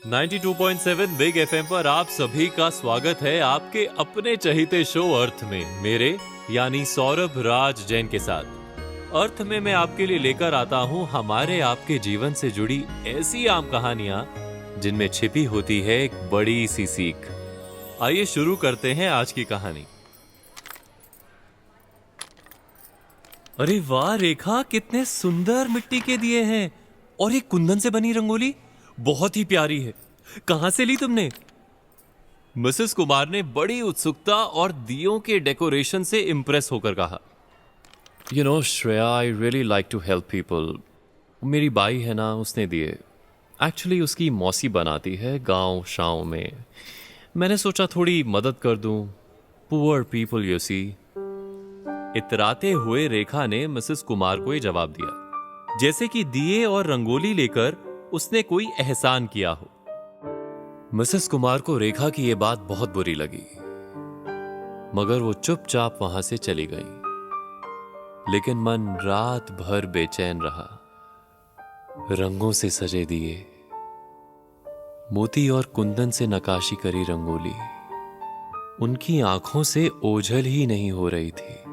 92.7 big FM पर आप सभी का स्वागत है आपके अपने चहीते शो अर्थ में, मेरे यानी सौरभ राज जैन के साथ। अर्थ में मैं आपके लिए लेकर आता हूँ हमारे आपके जीवन से जुड़ी ऐसी आम कहानियां जिनमें छिपी होती है एक बड़ी सी सीख। आइए शुरू करते हैं आज की कहानी। अरे वाह रेखा, कितने सुंदर मिट्टी के दिए हैं और ये कुंदन से बनी रंगोली बहुत ही प्यारी है। कहां से ली तुमने? मिसेस कुमार ने बड़ी उत्सुकता और दियों के डेकोरेशन से इंप्रेस होकर कहा। You know Shreya, I really like to help people. मेरी बाई है ना, उसने दिए। एक्चुअली उसकी मौसी बनाती है गांव शाव में। मैंने सोचा थोड़ी मदद कर दूं। Poor people you see. इतराते हुए रेखा ने मिसेस कुमार को ये जवाब दिया, जैसे कि दिए और रंगोली लेकर उसने कोई एहसान किया हो। मिसेस कुमार को रेखा की यह बात बहुत बुरी लगी, मगर वो चुपचाप वहां से चली गई। लेकिन मन रात भर बेचैन रहा। रंगों से सजे दिए, मोती और कुंदन से नकाशी करी रंगोली उनकी आंखों से ओझल ही नहीं हो रही थी।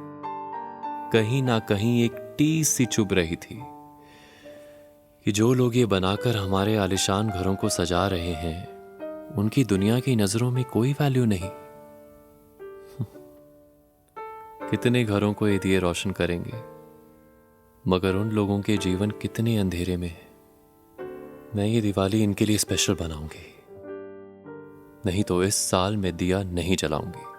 कहीं ना कहीं एक टीस सी चुभ रही थी कि जो लोग ये बनाकर हमारे आलीशान घरों को सजा रहे हैं, उनकी दुनिया की नजरों में कोई वैल्यू नहीं। कितने घरों को ये दिए रोशन करेंगे, मगर उन लोगों के जीवन कितने अंधेरे में है। मैं ये दिवाली इनके लिए स्पेशल बनाऊंगी, नहीं तो इस साल मैं दिया नहीं जलाऊंगी।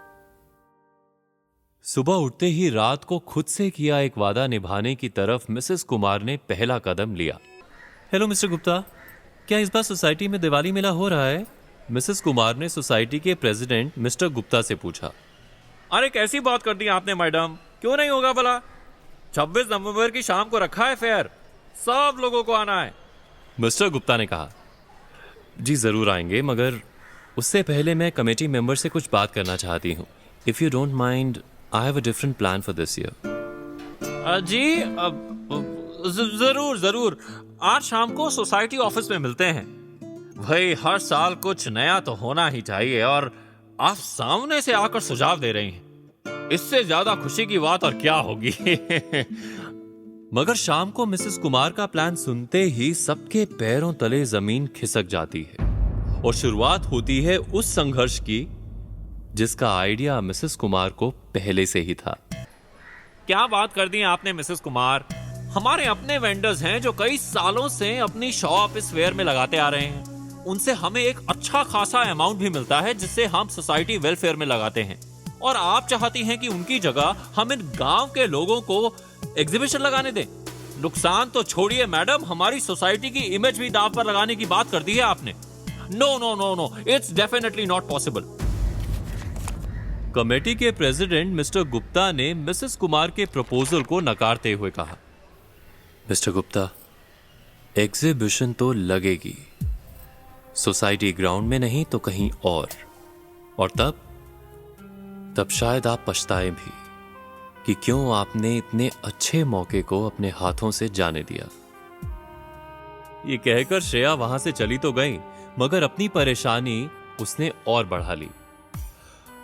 सुबह उठते ही रात को खुद से किया एक वादा निभाने की तरफ मिसेस कुमार ने पहला कदम लिया। हेलो मिस्टर गुप्ता, क्या इस बार सोसाइटी में दिवाली मेला हो रहा है? मिसेस कुमार ने सोसाइटी के प्रेसिडेंट मिस्टर गुप्ता से पूछा। अरे कैसी बात कर दी आपने मैडम, क्यों नहीं होगा भला? 26 नवंबर की शाम को रखा है फेयर, सब लोगों को आना है। मिस्टर गुप्ता ने कहा। जी जरूर आएंगे, मगर उससे पहले मैं कमेटी मेंबर से कुछ बात करना चाहती हूँ। If you don't mind, I have a different plan for this year. जी जरूर जरूर, आज शाम को सोसाइटी ऑफिस में मिलते हैं। भाई हर साल कुछ नया तो होना ही चाहिए, और आप सामने से आकर सुझाव दे रही हैं, इससे ज्यादा खुशी की बात और क्या होगी। मगर शाम को मिसेस कुमार का प्लान सुनते ही सबके पैरों तले जमीन खिसक जाती है और शुरुआत होती है उस संघर्ष की जिसका आइडिया मिसेस कुमार को पहले से ही था। क्या बात कर दी आपने मिसेस कुमार। हमारे अपने वेंडर्स हैं जो कई सालों से अपनी शॉप इस फेयर में लगाते आ रहे हैं। उनसे हमें एक अच्छा खासा अमाउंट भी मिलता है जिससे हम सोसाइटी वेलफेयर में लगाते हैं। और आप चाहती हैं कि उनकी जगह हम इन गांव के लोगों को एग्जीबिशन लगाने दें। नुकसान तो छोड़िए मैडम, हमारी सोसाइटी की इमेज भी दांव पर लगाने की बात कर दी है आपने। No no no no, it's definitely not possible. Committee के प्रेसिडेंट मिस्टर गुप्ता ने मिसेस कुमार के प्रपोजल को नकारते हुए कहा। मिस्टर गुप्ता, एग्जीबिशन तो लगेगी, सोसाइटी ग्राउंड में नहीं तो कहीं और तब शायद आप पछताएं भी कि क्यों आपने इतने अच्छे मौके को अपने हाथों से जाने दिया। ये कहकर श्रेया वहां से चली तो गई, मगर अपनी परेशानी उसने और बढ़ा ली।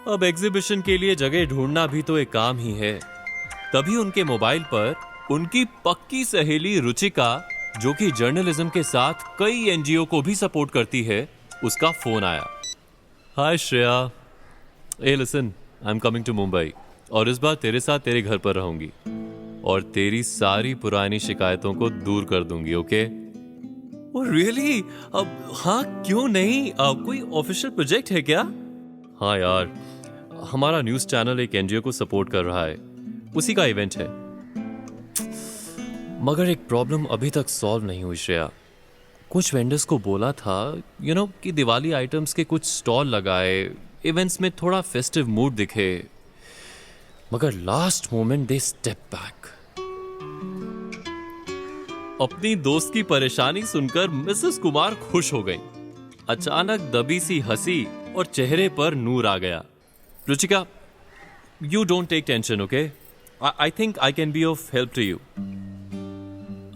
अब एग्जीबिशन के लिए जगह ढूंढना भी तो एक काम ही है। तभी उनके मोबाइल पर उनकी पक्की सहेली रुचिका, जो कि जर्नलिज्म के साथ कई एनजीओ को भी सपोर्ट करती है, उसका फोन आया। Hi Shreya, eh listen, I am coming to Mumbai और इस बार तेरे साथ तेरे घर पर रहूंगी और तेरी सारी पुरानी शिकायतों को दूर कर दूंगी, ओके? Oh really? अब हाँ, क्यों नहीं? कोई ऑफिशियल प्रोजेक्ट है क्या? हाँ यार, हमारा न्यूज चैनल एक एनजीओ को सपोर्ट कर रहा है, उसी का इवेंट है। मगर एक प्रॉब्लम अभी तक सॉल्व नहीं हुई श्रेया। कुछ वेंडर्स को बोला था कि दिवाली आइटम्स के कुछ स्टॉल लगाए, इवेंट्स में थोड़ा फेस्टिव मूड दिखे, मगर लास्ट मोमेंट दे स्टेप बैक। अपनी दोस्त की परेशानी सुनकर मिसेस कुमार खुश हो गई। अचानक दबी सी हंसी और चेहरे पर नूर आ गया। Ruchika, you don't take tension, okay? I think I can be of help to you.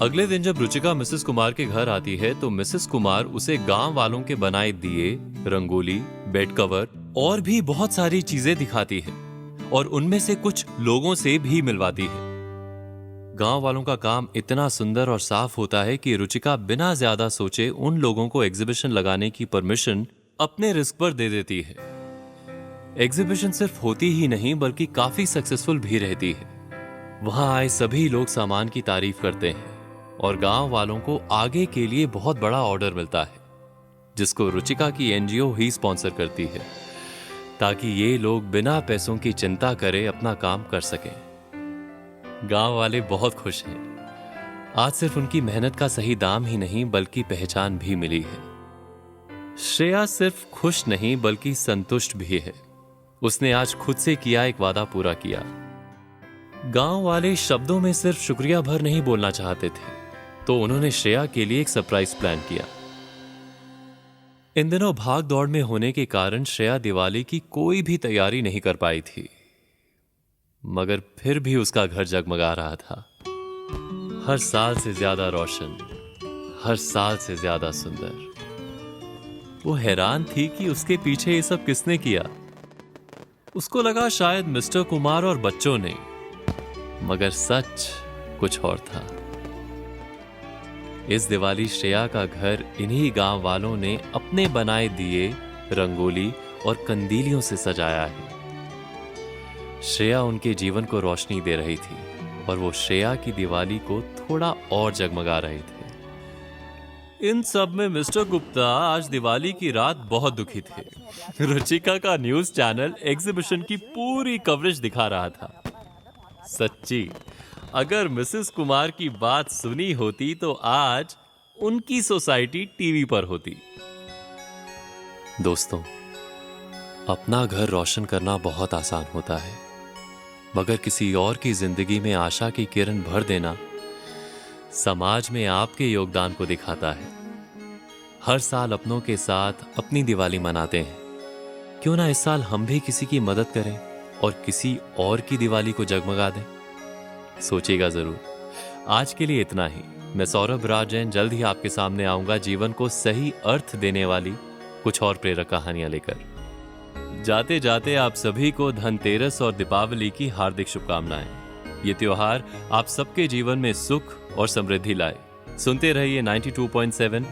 अगले दिन जब रुचिका मिसेस कुमार के घर आती है तो मिसेस कुमार उसे गांव वालों के बनाए दिए, रंगोली, बेड कवर और भी बहुत सारी चीजें दिखाती है और उनमें से कुछ लोगों से भी मिलवाती है। गांव वालों का काम इतना सुंदर और साफ होता है कि रुचिका बिना ज्यादा सोचे उन लोगों को एग्जीबिशन लगाने की परमिशन अपने रिस्क पर दे देती है। एग्जीबिशन सिर्फ होती ही नहीं बल्कि काफी सक्सेसफुल भी रहती है। वहां आए सभी लोग सामान की तारीफ करते हैं और गांव वालों को आगे के लिए बहुत बड़ा ऑर्डर मिलता है, जिसको रुचिका की एनजीओ ही स्पॉन्सर करती है, ताकि ये लोग बिना पैसों की चिंता करे अपना काम कर सकें। गांव वाले बहुत खुश हैं। आज सिर्फ उनकी मेहनत का सही दाम ही नहीं बल्कि पहचान भी मिली है। श्रेया सिर्फ खुश नहीं बल्कि संतुष्ट भी है। उसने आज खुद से किया एक वादा पूरा किया। गांव वाले शब्दों में सिर्फ शुक्रिया भर नहीं बोलना चाहते थे, तो उन्होंने श्रेया के लिए एक सरप्राइज प्लान किया। इन दिनों भाग दौड़ में होने के कारण श्रेया दिवाली की कोई भी तैयारी नहीं कर पाई थी, मगर फिर भी उसका घर जगमगा रहा था। हर साल से ज्यादा रोशन, हर साल से ज्यादा सुंदर। वो हैरान थी कि उसके पीछे ये सब किसने किया। उसको लगा शायद मिस्टर कुमार और बच्चों ने, मगर सच कुछ और था। इस दिवाली श्रेया का घर इन्हीं गांव वालों ने अपने बनाए दिए, रंगोली और कंदीलियों से सजाया है। श्रेया उनके जीवन को रोशनी दे रही थी और वो श्रेया की दिवाली को थोड़ा और जगमगा रहे थे। इन सब में मिस्टर गुप्ता आज दिवाली की रात बहुत दुखी थे। रुचिका का न्यूज चैनल एग्जीबिशन की पूरी कवरेज दिखा रहा था। सच्ची, अगर मिसेस कुमार की बात सुनी होती तो आज उनकी सोसाइटी टीवी पर होती। दोस्तों, अपना घर रोशन करना बहुत आसान होता है, मगर किसी और की जिंदगी में आशा की किरण भर देना समाज में आपके योगदान को दिखाता है। हर साल अपनों के साथ अपनी दिवाली मनाते हैं। क्यों ना इस साल हम भी किसी की मदद करें और किसी और की दिवाली को जगमगा दें। सोचिएगा जरूर। आज के लिए इतना ही। मैं सौरभ राज जैन जल्द ही आपके सामने आऊंगा जीवन को सही अर्थ देने वाली कुछ और प्रेरक कहानियां लेकर। जाते जाते आप सभी को धनतेरस और दीपावली की हार्दिक शुभकामनाएं। ये त्योहार आप सबके जीवन में सुख और समृद्धि लाए। सुनते रहिए 92.7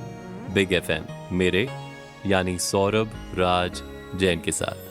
बिग FM मेरे यानी सौरभ राज जैन के साथ।